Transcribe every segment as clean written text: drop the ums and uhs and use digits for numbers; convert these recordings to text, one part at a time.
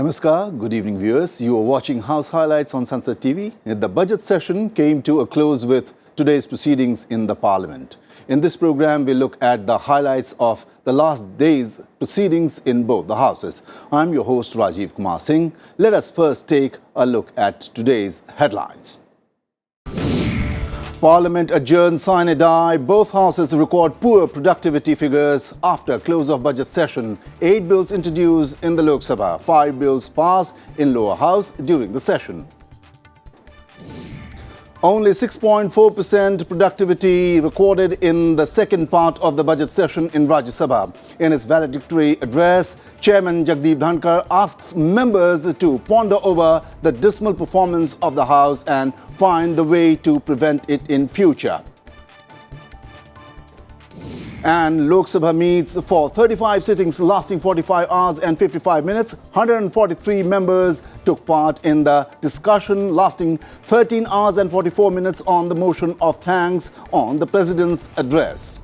Namaskar, good evening viewers. You are watching House Highlights on Sansad TV. The budget session came to a close with today's proceedings in the Parliament. In this program, we look at the highlights of the last day's proceedings in both the houses. I'm your host Rajiv Kumar Singh. Let us first take a look at today's headlines. Parliament adjourns sine die. Both houses record poor productivity figures after close of budget session. 8 bills introduced in the Lok Sabha. 5 bills passed in lower house during the session. Only 6.4% productivity recorded in the second part of the budget session in Rajya Sabha. In his valedictory address, Chairman Jagdeep Dhankar asks members to ponder over the dismal performance of the House and find the way to prevent it in future. And Lok Sabha meets for 35 sittings lasting 45 hours and 55 minutes. 143 members took part in the discussion lasting 13 hours and 44 minutes on the motion of thanks on the President's address.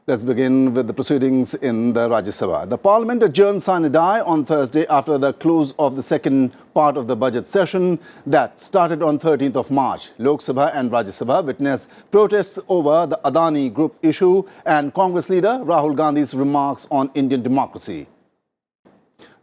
Let's begin with the proceedings in the Rajya Sabha. The Parliament adjourned sine die on Thursday after the close of the second part of the budget session that started on 13th of March. Lok Sabha and Rajya Sabha witnessed protests over the Adani Group issue and Congress leader Rahul Gandhi's remarks on Indian democracy.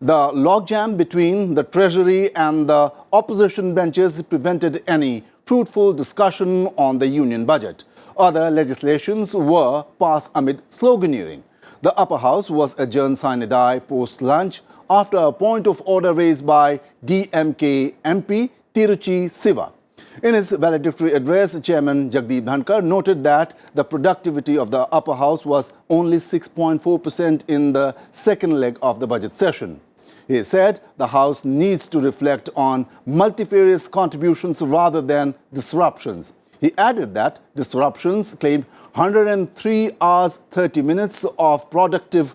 The logjam between the Treasury and the opposition benches prevented any fruitful discussion on the union budget. Other legislations were passed amid sloganeering. The upper house was adjourned sine die post-lunch after a point of order raised by DMK MP Tiruchi Siva. In his valedictory address, Chairman Jagdeep Dhankar noted that the productivity of the upper house was only 6.4% in the second leg of the budget session. He said the House needs to reflect on multifarious contributions rather than disruptions. He added that disruptions claimed 103 hours 30 minutes of productive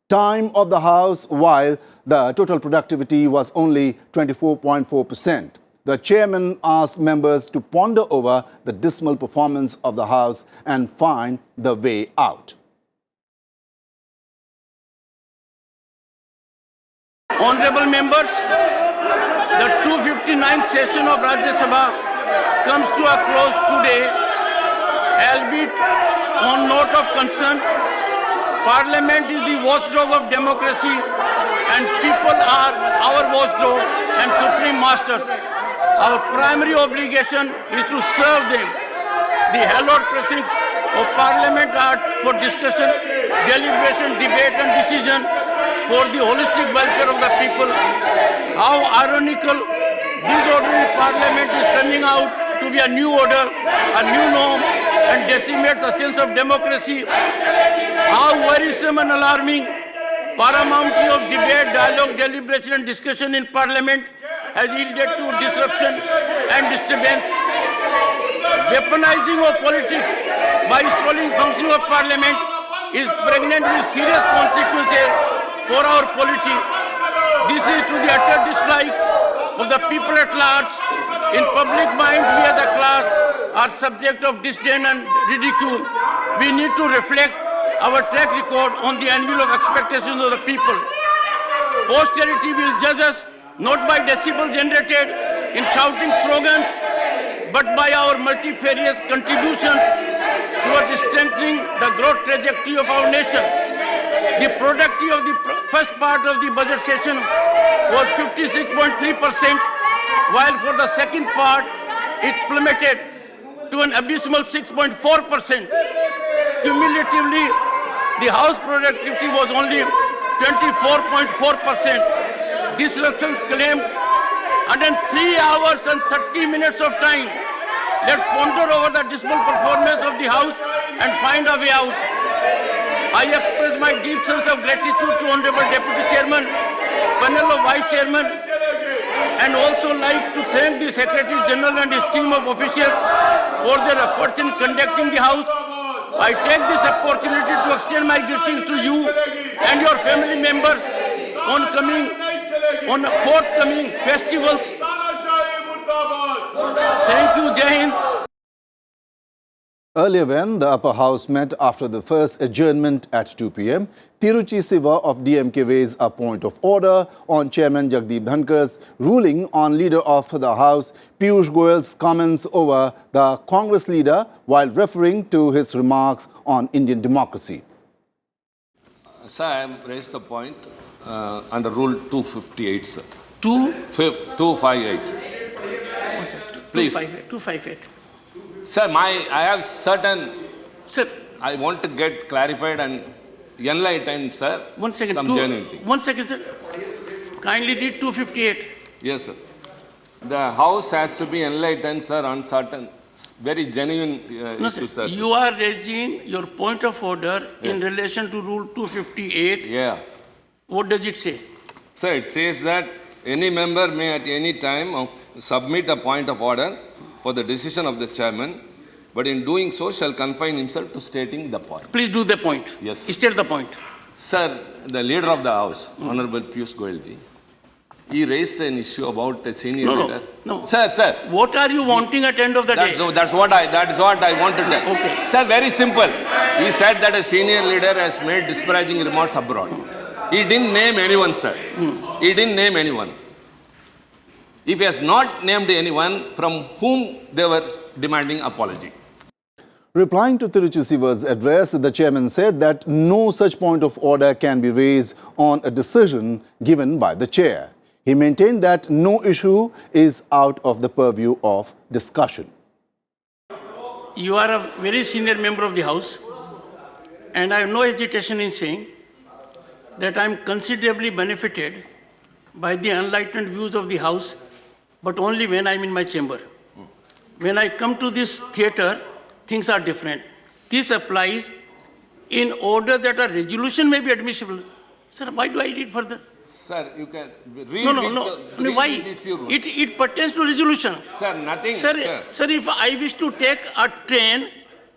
time of the House, while the total productivity was only 24.4%. The chairman asked members to ponder over the dismal performance of the House and find the way out. Honorable members, the 259th session of Rajya Sabha comes to a close today, albeit on note of concern. Parliament is the watchdog of democracy and people are our watchdog and supreme masters. Our primary obligation is to serve them. The hallowed precincts of Parliament are for discussion, deliberation, debate and decision for the holistic welfare of the people. How ironical this ordinary Parliament is turning out to be a new order, a new norm, and decimates a sense of democracy. How worrisome and alarming paramountcy of debate, dialogue, deliberation and discussion in Parliament has yielded to disruption and disturbance. Weaponizing of politics by stalling functioning of Parliament is pregnant with serious consequences for our polity. This is to the utter dislike of the people at large. In public mind, we as a class are subject of disdain and ridicule. We need to reflect our track record on the anvil of expectations of the people. Posterity will judge us not by decibels generated in shouting slogans, but by our multifarious contributions towards strengthening the growth trajectory of our nation. The productivity of the first part of the budget session was 56.3%, while for the second part it plummeted to an abysmal 6.4%. Cumulatively, the House productivity was only 24.4%. Disruptions claimed 103 hours and 30 minutes of time. Let's ponder over the dismal performance of the House and find a way out. I express my deep sense of gratitude to Honorable Deputy Chairman, panel of Vice Chairman, and also like to thank the Secretary General and his team of officials for their efforts in conducting the House. I take this opportunity to extend my greetings to you and your family members on forthcoming festivals. Thank you, Jai Hind. Earlier, when the upper house met after the first adjournment at 2 p.m., Tiruchi Siva of DMK raised a point of order on Chairman Jagdeep Dhankar's ruling on Leader of the House Piyush Goyal's comments over the Congress leader while referring to his remarks on Indian democracy. Sir, I have raised the point under Rule 258, sir. 258. 258. Please. 258. Sir, I have certain... Sir. I want to get clarified and enlightened, sir. 1 second. Some genuine things. 1 second, sir. Kindly read 258. Yes, sir. The House has to be enlightened, sir, on certain very genuine issues, sir. You are raising your point of order in relation to Rule 258. Yeah. What does it say? Sir, it says that any member may at any time submit a point of order for the decision of the chairman, but in doing so shall confine himself to stating the point. Please do the point. Yes. State the point. Sir, the leader of the House, Honorable Piyush Goyal ji, he raised an issue about a senior leader. No. Sir. What are you wanting at the end of the day? That's what I want to tell. Okay. Sir, very simple. He said that a senior leader has made disparaging remarks abroad. He didn't name anyone, sir. He didn't name anyone. If he has not named anyone, from whom they were demanding apology. Replying to Tiruchi Siva's address, the chairman said that no such point of order can be raised on a decision given by the chair. He maintained that no issue is out of the purview of discussion. You are a very senior member of the House, and I have no hesitation in saying that I am considerably benefited by the enlightened views of the House, but only when I am in my chamber. When I come to this theatre, things are different. This applies in order that a resolution may be admissible. Sir, why do I read further? Sir, you can read No. Why? It pertains to resolution. Sir, nothing. Sir, if I wish to take a train,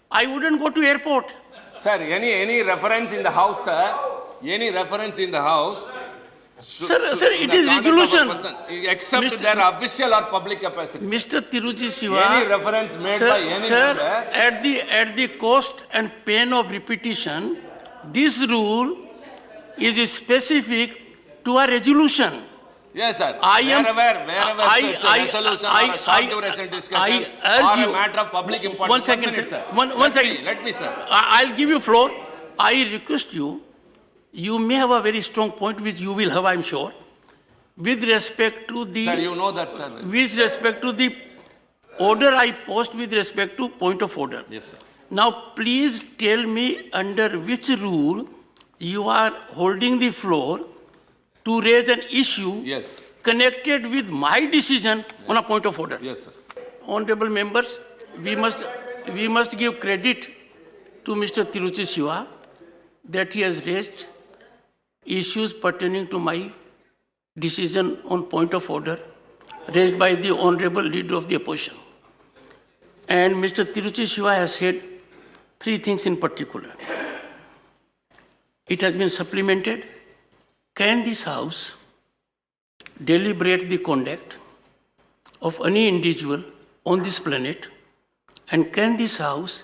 I wouldn't go to airport. Sir, any reference in the House, sir? Any reference in the House? Sir, it is resolution. Except their official or public capacity. Mr. Tiruchi Siva. Any reference made by any member? At the cost and pain of repetition, this rule is specific to a resolution. Yes, sir. Wherever it's a resolution or a short duration discussion or a matter of public importance. 1 second, sir. One second. Let me, sir. I'll give you floor. I request you. You may have a very strong point, which you will have, I'm sure, with respect to the... Sir, you know that, sir. With respect to the order I post with respect to point of order. Yes, sir. Now, please tell me under which rule you are holding the floor to raise an issue connected with my decision on a point of order. Yes, sir. Honorable members, we must give credit to Mr. Tiruchi Siva that he has raised issues pertaining to my decision on point of order raised by the Honorable Leader of the Opposition. And Mr. Tiruchi Siva has said 3 things in particular. It has been supplemented. Can this House deliberate the conduct of any individual on this planet? And can this House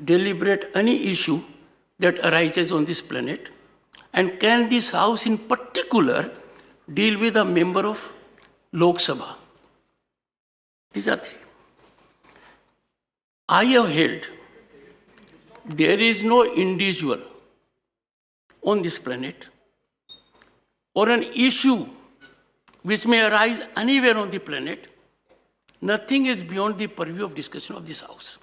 deliberate any issue that arises on this planet? And can this House in particular deal with a member of Lok Sabha? These are 3. I have held there is no individual on this planet or an issue which may arise anywhere on the planet. Nothing is beyond the purview of discussion of this House.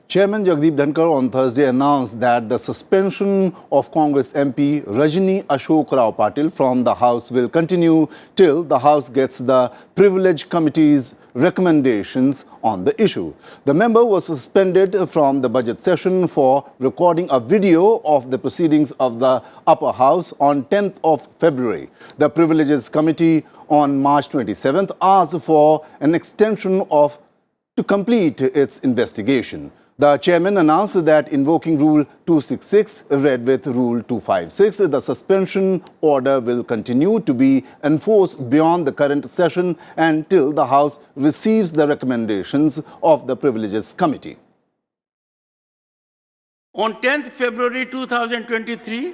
Chairman Jagdeep Dhankar on Thursday announced that the suspension of Congress MP Rajni Ashok Rao Patil from the House will continue till the House gets the Privilege Committee's recommendations on the issue. The member was suspended from the budget session for recording a video of the proceedings of the upper house on 10th of February. The Privileges Committee on March 27th asked for an extension to complete its investigation. The chairman announced that invoking Rule 266 read with Rule 256, the suspension order will continue to be enforced beyond the current session until the House receives the recommendations of the Privileges Committee. On 10th February 2023,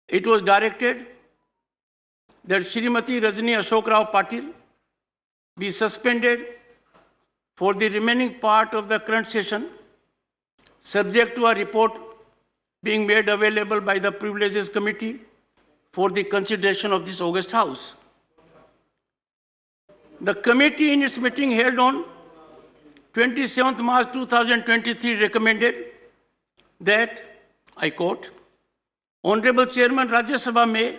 it was directed that Srimati Rajni Ashok Rao Patil be suspended for the remaining part of the current session, subject to a report being made available by the Privileges Committee for the consideration of this August House. The committee in its meeting held on 27th March 2023 recommended that, I quote, Honorable Chairman Rajya Sabha may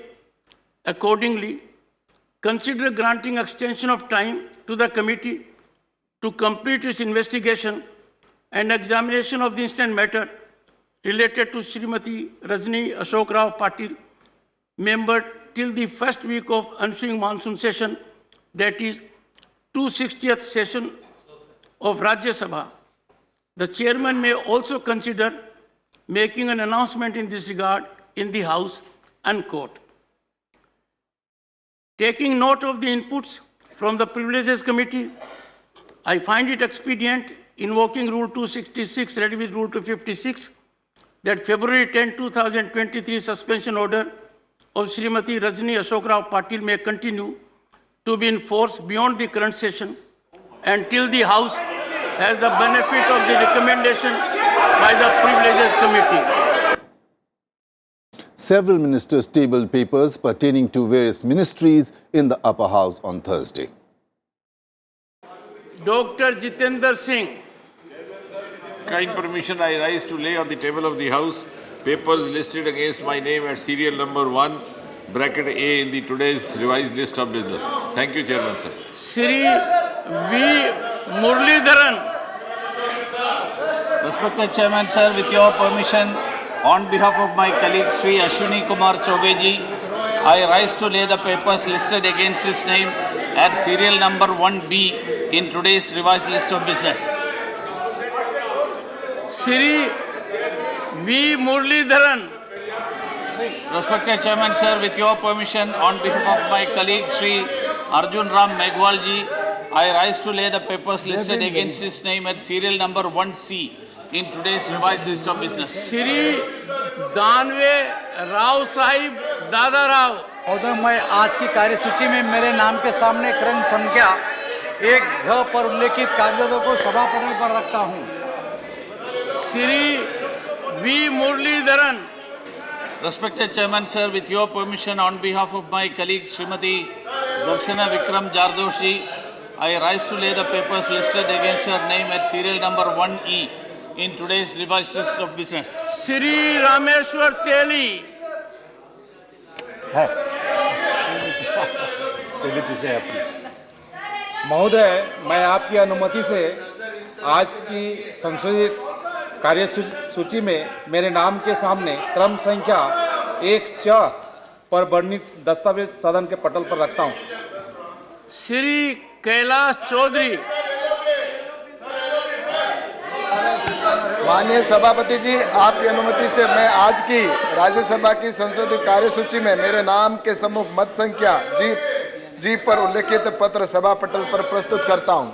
accordingly consider granting extension of time to the committee to complete its investigation and examination of the incident matter related to Srimati Rajni Ashok Rao Patil, member till the first week of ensuing monsoon session, that is 260th session of Rajya Sabha. The chairman may also consider making an announcement in this regard in the House, unquote. Taking note of the inputs from the Privileges Committee, I find it expedient, invoking Rule 266 ready with Rule 256, that February 10, 2023 suspension order of Srimati Rajni Ashok Rao Patil may continue to be in force beyond the current session until the House has the benefit of the recommendation by the Privileges Committee. Several ministers tabled papers pertaining to various ministries in the upper house on Thursday. Dr. Jitendra Singh. Kind permission, I rise to lay on the table of the House papers listed against my name at serial number 1, bracket A in the today's revised list of business. Thank you, Chairman, sir. Shri V. Muralidharan. Respected Chairman, sir, with your permission, on behalf of my colleague Shri Ashwini Kumar Chaubeji, I rise to lay the papers listed against his name at serial number 1B in today's revised list of business. Shri V. Muralidharan. Respected Chairman, sir, with your permission, on behalf of my colleague Shri Arjun Ram Meghwalji, I rise to lay the papers listed against his name at serial number 1C in today's revised list of business. Shri Danve Rao Sahib Dada Rao. महोदय, मैं आज की कार्यसूची में मेरे नाम के सामने क्रम संख्या 1 पर उल्लेखित कागजातों को सभा पटल पर रखता हूं। Shri V. Muralidharan. Respected Chairman, sir, with your permission, on behalf of my colleague Srimati Darshana Vikram Jardoshi, I rise to lay the papers listed against her name at serial number 1E in today's revised list of business. Shri Rameshwar Teli. महोदय, मैं आपकी अनुमति से आज की संशोधित कार्यसूची में मेरे नाम के सामने क्रम संख्या 1 पर वर्णित दस्तावेज सदन के पटल पर रखता हूं। श्री कैलाश चौधरी। माननीय सभापति जी, आपकी अनुमति से मैं आज की राज्यसभा की संशोधित कार्यसूची में मेरे नाम के सम्मुख मत संख्या जी पर उल्लेखित पत्र सभा पटल पर प्रस्तुत करता हूं।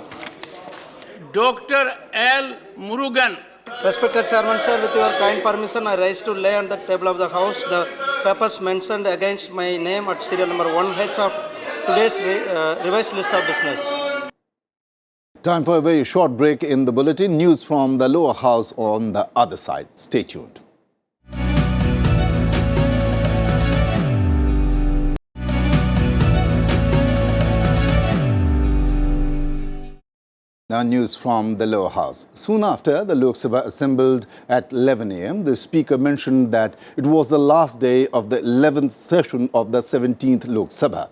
Doctor L Murugan. Respected Chairman, sir, with your kind permission, I rise to lay on the table of the House the papers mentioned against my name at serial number 1H of today's revised list of business. Time for a very short break in the bulletin. News from the lower house on the other side. Stay tuned. Now news from the lower house. Soon after the Lok Sabha assembled at 11 a.m., the speaker mentioned that it was the last day of the 11th session of the 17th Lok Sabha.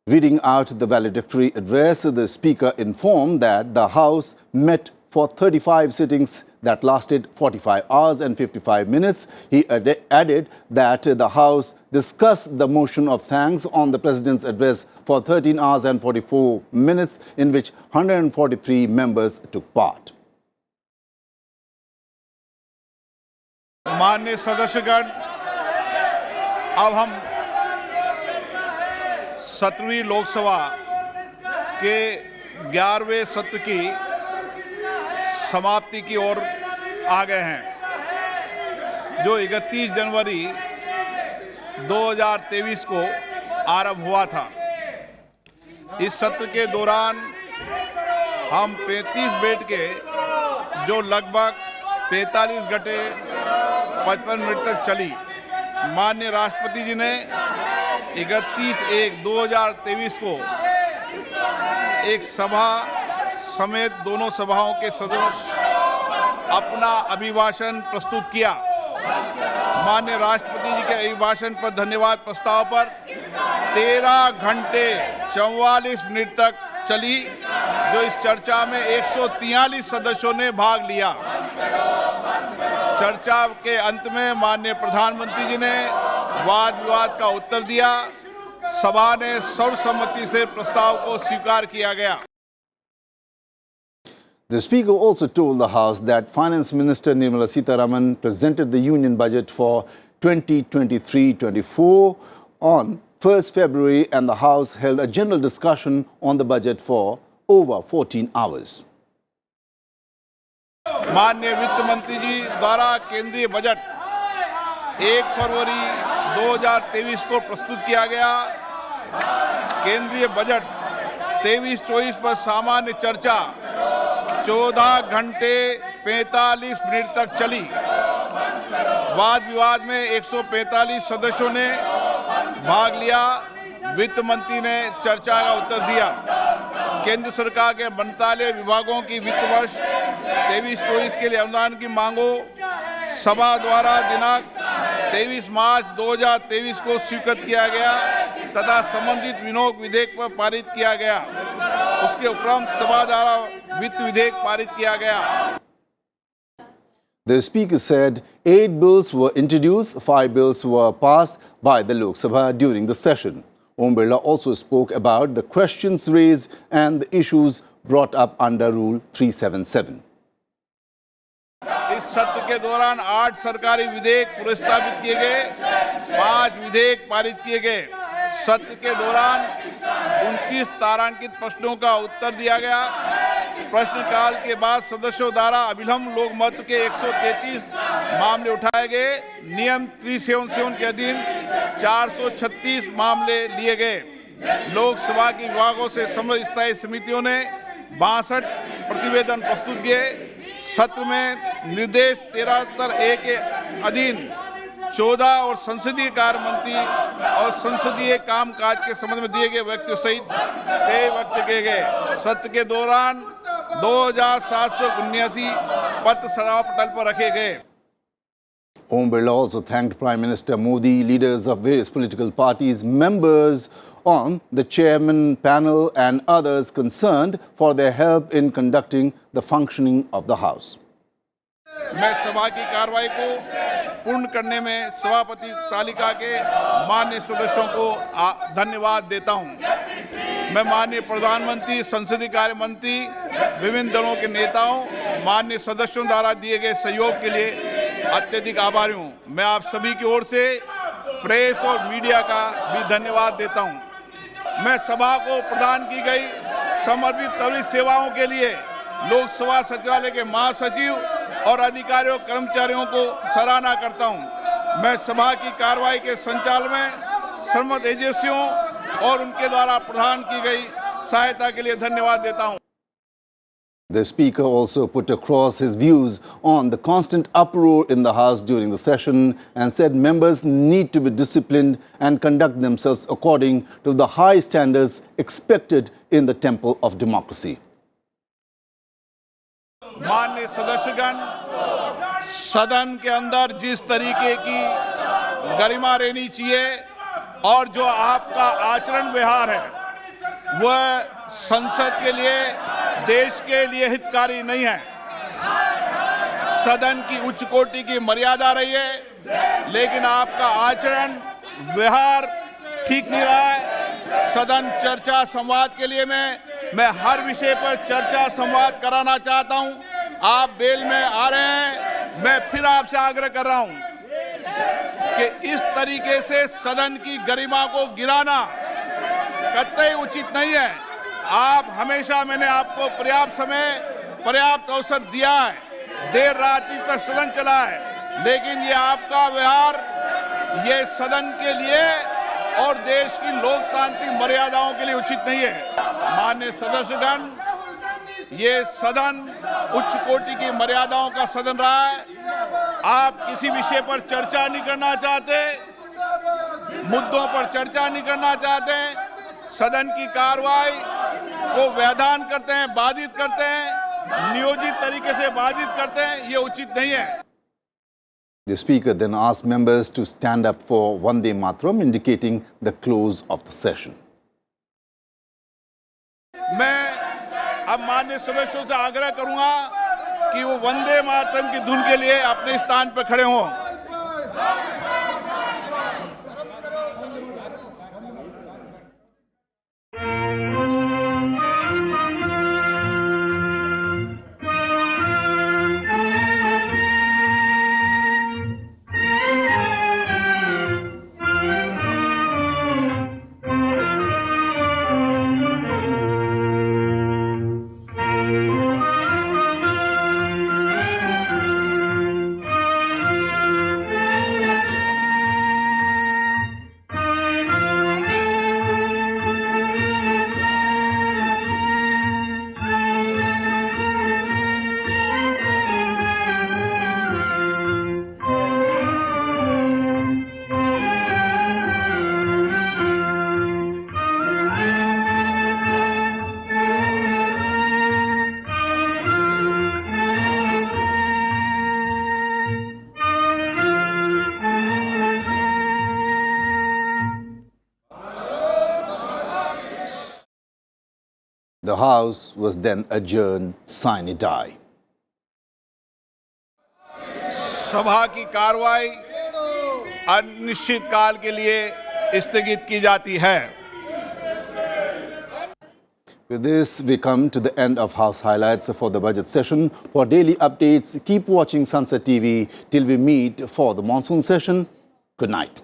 Reading out the valedictory address, the speaker informed that the House met for 35 sittings that lasted 45 hours and 55 minutes. He added that the House discussed the motion of thanks on the President's address for 13 hours and 44 minutes, in which 143 members took part. माननीय सदस्यगण, अब हम 17वीं लोकसभा के 11वें सत्र की समाप्ति की ओर आ गए हैं, जो 31 जनवरी 2023 को आरंभ हुआ था। इस सत्र के दौरान हम 35 बेड के, जो लगभग 45 घंटे 55 मिनट तक चली, माननीय राष्ट्रपति जी ने 31/1/2023 को एक सभा समेत दोनों सभाओं के सदस्य अपना अभिभाषण प्रस्तुत किया। माननीय राष्ट्रपति जी के अभिभाषण पर धन्यवाद प्रस्ताव पर 13 घंटे 44 मिनट तक चली, जो इस चर्चा में 143 सदस्यों ने भाग लिया। चर्चा के अंत में माननीय प्रधानमंत्री जी ने वाद विवाद का उत्तर दिया। सभा ने सर्वसम्मति से प्रस्ताव को स्वीकार किया गया। The Speaker also told the House that Finance Minister Nirmala Sitharaman presented the Union Budget for 2023-24 on 1st February and the House held a general discussion on the budget for over 14 hours. माननीय वित्त मंत्री जी द्वारा केंद्रीय budget 1 फरवरी 2023 को प्रस्तुत किया गया। केंद्रीय बजट 23-24 पर सामान्य चर्चा 14 घंटे 45 मिनट तक चली। वाद विवाद में 145 सदस्यों ने भाग लिया। वित्त मंत्री ने चर्चा का उत्तर दिया। केंद्र सरकार के मंत्रालय विभागों की वित्त वर्ष 23-24 के लिए अनुदान की मांगों सभा द्वारा दिनांक 23 मार्च 2023 को स्वीकृत किया गया तथा संबंधित विनियोग विधेयक पर पारित किया गया। उसके उपरांत सभा द्वारा वित्त विधेयक पारित किया गया। The Speaker said 8 bills were introduced, 5 bills were passed by the Lok Sabha during the session. Om Birla also spoke about the questions raised and the issues brought up under Rule 377. इस सत्र के दौरान 8 सरकारी विधेयक प्रस्तावित किए गए, 5 विधेयक पारित किए गए। सत्र के दौरान 29 तारांकित प्रश्नों का उत्तर दिया गया। प्रश्नकाल के बाद सदस्यों द्वारा अविलंब लोकमत के 133 मामले उठाए गए। नियम 377 के अधीन 436 मामले लिए गए। लोकसभा के विभागों से संबद्ध स्थायी समितियों ने 62 प्रतिवेदन प्रस्तुत किए। सत्र में निर्देश 73A के अधीन 14 और संसदीय कार्य मंत्री और संसदीय कामकाज के संबंध में दिए गए व्यक्तियों सहित कई वक्तव्य किए गए। सत्र के दौरान 2779 पत्र सभा पटल पर रखे गए। Om Birla also thanked Prime Minister Modi, leaders of various political parties, members on the chairman panel and others concerned for their help in conducting the functioning of the House. मैं सभा की कार्रवाई को पूर्ण करने में सभापति तालिका के माननीय सदस्यों को धन्यवाद देता हूं। मैं माननीय प्रधानमंत्री, संसदीय कार्य मंत्री, विभिन्न दलों के नेताओं, माननीय सदस्यों द्वारा दिए गए सहयोग के लिए अत्यधिक आभारी हूं। मैं आप सभी की ओर से प्रेस और मीडिया का भी धन्यवाद देता हूं। मैं सभा को प्रदान की गई समर्पित त्वरित सेवाओं के लिए लोकसभा सचिवालय के महासचिव और अधिकारियों कर्मचारियों को सराहना करता हूं। मैं सभा की कार्रवाई के संचालन में संबद्ध एजेंसियों और उनके द्वारा प्रदान की गई सहायता के लिए धन्यवाद देता हूं। The Speaker also put across his views on the constant uproar in the House during the session and said members need to be disciplined and conduct themselves according to the high standards expected in the temple of democracy. माननीय सदस्यगण, सदन के अंदर जिस तरीके की गरिमा रहनी चाहिए और जो आपका आचरण व्यवहार है वह संसद के लिए, देश के लिए हितकारी नहीं है। सदन की उच्च कोटि की मर्यादा रही है, लेकिन आपका आचरण व्यवहार ठीक नहीं रहा है। सदन चर्चा संवाद के लिए मैं हर विषय पर चर्चा संवाद कराना चाहता हूं। आप बेल में आ रहे हैं, मैं फिर आपसे आग्रह कर रहा हूं कि इस तरीके से सदन की गरिमा को गिराना कतई उचित नहीं है। आप हमेशा, मैंने आपको पर्याप्त समय, पर्याप्त अवसर दिया है। देर रात्रि तक सदन चला है, लेकिन ये आपका व्यवहार ये सदन के लिए और देश की लोकतांत्रिक मर्यादाओं के लिए उचित नहीं है। माननीय सदस्यगण, ये सदन उच्च कोटि की मर्यादाओं का सदन रहा है। आप किसी विषय पर चर्चा नहीं करना चाहते, मुद्दों पर चर्चा नहीं करना चाहते, सदन की कार्रवाई को व्यवधान करते हैं, बाधित करते हैं, नियोजित तरीके से बाधित करते हैं, ये उचित नहीं है। The Speaker then asked members to stand up for Vande Mataram, indicating the close of the session. मैं अब माननीय सदस्यों से आग्रह करूंगा कि वो वंदे मातरम की धुन के लिए अपने स्थान पर खड़े हों। The House was then adjourned sine die. सभा की कार्रवाई अनिश्चित काल के लिए स्थगित की जाती है। With this, we come to the end of House highlights for the budget session. For daily updates, keep watching Sansad TV till we meet for the monsoon session. Good night.